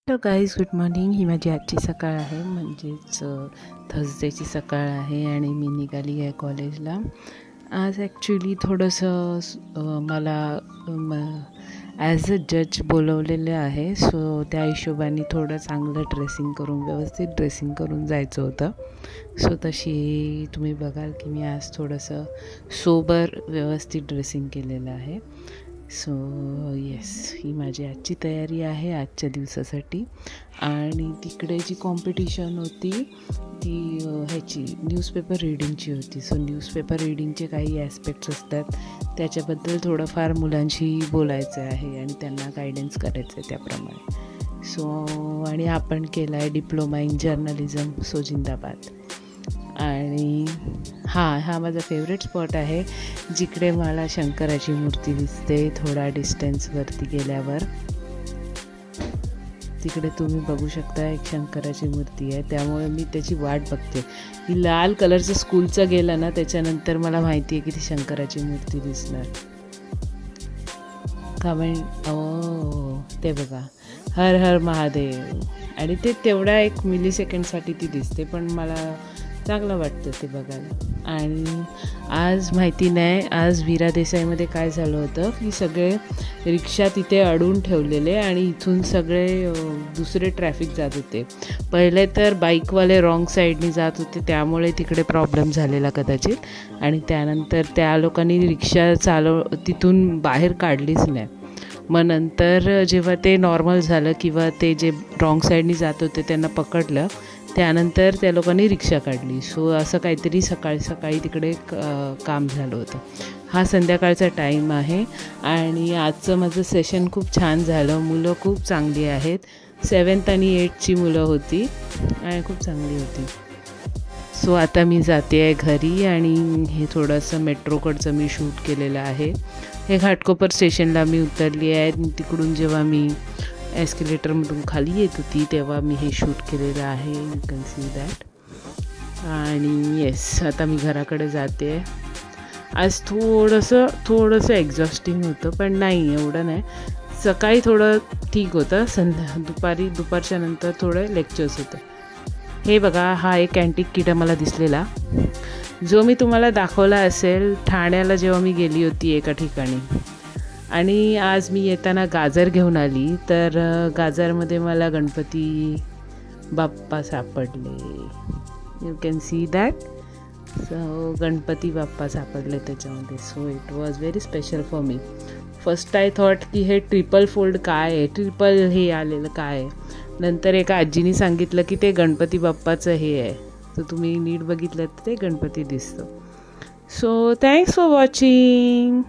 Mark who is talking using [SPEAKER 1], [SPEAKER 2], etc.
[SPEAKER 1] Hello guys, good morning. ही माझी आजची सकाळ आहे, म्हणजेच थर्सडेची सकाळ आहे आणि मी निघाली आहे कॉलेजला. आज ॲक्च्युली थोडंसं मला ॲज अ जज बोलवलेलं आहे, सो त्या हिशोबाने थोडं चांगलं ड्रेसिंग करून, व्यवस्थित ड्रेसिंग करून जायचं होतं. सो तशी तुम्ही बघाल की मी आज थोडंसं सोबर व्यवस्थित ड्रेसिंग केलेलं आहे. सो येस, ही माझी आजची तयारी आहे आजच्या दिवसासाठी. आणि तिकडे जी कॉम्पिटिशन होती ती ह्याची न्यूजपेपर रीडिंगची होती. सो न्यूजपेपर रीडिंगचे काही ॲस्पेक्ट्स असतात, त्याच्याबद्दल थोडंफार मुलांशी बोलायचं आहे आणि त्यांना गायडन्स करायचं आहे त्याप्रमाणे. सो आणि आपण केला आहे डिप्लोमा इन जर्नलिझम, सो जिंदाबाद. आणि हा माझा फेवरेट स्पॉट आहे, जिकडे मला शंकराची मूर्ती दिसते थोडा डिस्टन्सवरती गेल्यावर. तिकडे तुम्ही बघू शकता एक शंकराची मूर्ती आहे, त्यामुळे मी त्याची वाट बघते. ही लाल कलरचं स्कूलचं गेलं ना, त्याच्यानंतर मला माहिती आहे की ती शंकराची मूर्ती दिसणार. ते बघा, हर हर महादेव. आणि ते तेवढ्या 1 मिलीसेकंडसाठी ती दिसते, पण मला चांगलं वाटतं ते बघायला. आणि आज माहिती नाही, आज वीरा देसाईमध्ये काय झालं होतं की सगळे रिक्षा तिथे अडवून ठेवलेले आणि इथून सगळे दुसरे ट्रॅफिक जात होते. पहिले तर बाईकवाले रॉंग साईडनी जात होते, त्यामुळे तिकडे प्रॉब्लेम झालेला कदाचित. आणि त्यानंतर त्या लोकांनी रिक्षा तिथून बाहेर काढलीच नाही. मग नंतर जेव्हा ते नॉर्मल झालं किंवा ते जे रॉंग साईडनी जात होते त्यांना पकडलं, त्यानंतर त्या लोकांनी रिक्षा काढली. सो असं काहीतरी सकाळी तिकडे काम झालं होतं. हा संध्याकाळचा टाईम आहे आणि आजचं माझं सेशन खूप छान झालं. मुलं खूप चांगली आहेत. 7th आणि 8th मुलं होती आणि खूप चांगली होती. सो आता मी जाते आहे घरी. आणि हे थोडंसं मेट्रोकडचं मी शूट केलेलं आहे. हे घाटकोपर स्टेशनला मी उतरली आहे. तिकडून जेव्हा मी एस्केलेटरमधून खाली येत होती तेव्हा मी हे शूट केलेलं आहे. You can see that. आणि येस, आता मी घराकडे जाते. आज थोडंसं एक्झॉस्टिंग होतं, पण नाही एवढं नाही. सकाळी थोडं ठीक होतं, दुपारच्या नंतर थोडं लेक्चर्स होतं. हे बघा, हा एक अँटिक किडा मला दिसलेला, जो मी तुम्हाला दाखवला असेल ठाण्याला जेव्हा मी गेली होती एका ठिकाणी. आणि आज मी येताना गाजर घेऊन आली, तर गाजरमध्ये मला गणपती बाप्पा सापडले. You can see that. So Ganpati Bappa सापडले त्याच्यामध्ये. So it was very special for me. First I thought की हे ट्रिपल फोल्ड काय आहे, ट्रिपल हे आलेलं काय आहे. नंतर एका आजीने सांगितलं की ते गणपती बाप्पाचं हे आहे. तर तुम्ही नीट बघितलं तर ते गणपती दिसतं. So thanks for watching.